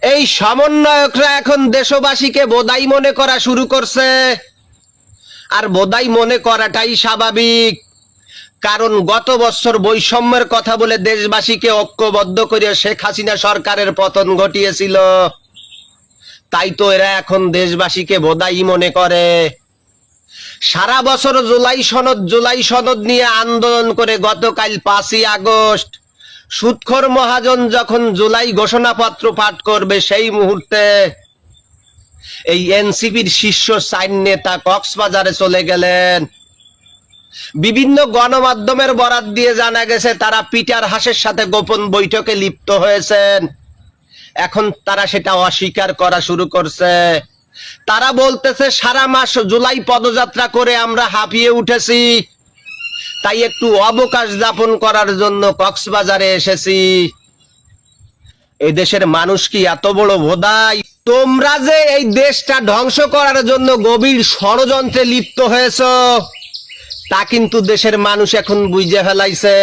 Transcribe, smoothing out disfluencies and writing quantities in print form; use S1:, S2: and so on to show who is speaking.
S1: এই সমন্বয়করা এখন দেশবাসীকে বোধাই মনে করা শুরু করছে। আর বোধাই মনে করাটাই স্বাভাবিক, কারণ গত বছর বৈষম্যের কথা বলে দেশবাসীকে ঐক্যবদ্ধ করে শেখ হাসিনা সরকারের পতন ঘটিয়েছিল। তাই তো এরা এখন দেশবাসীকে বোধাই মনে করে। সারা বছর জুলাই সনদ নিয়ে আন্দোলন করে গতকাল 5ই আগস্ট সুদখোর মহাজন যখন জুলাই ঘোষণাপত্র পাঠ করবে, সেই মুহূর্তে এই এনসিপির শীর্ষ 4 নেতা কক্সবাজারে চলে গেলেন। বিভিন্ন গণমাধ্যমের বরাত দিয়ে জানা গেছে তারা পিটার হাসের সাথে গোপন বৈঠকে লিপ্ত হয়েছেন। এখন তারা সেটা অস্বীকার করা শুরু করছে। তারা বলতেছে সারা মাস জুলাই পদযাত্রা করে আমরা হাঁপিয়ে উঠেছি, তাই একটু অবকাশ যাপন করার জন্য কক্সবাজারে এসেছি। এই দেশের মানুষ কি এত বড় ভোদাই? তোমরা যে এই দেশটা ধ্বংস করার জন্য গভীর ষড়যন্ত্রে লিপ্ত হয়েছ, তা কিন্তু দেশের মানুষ এখন বুঝে ফেলাইছে।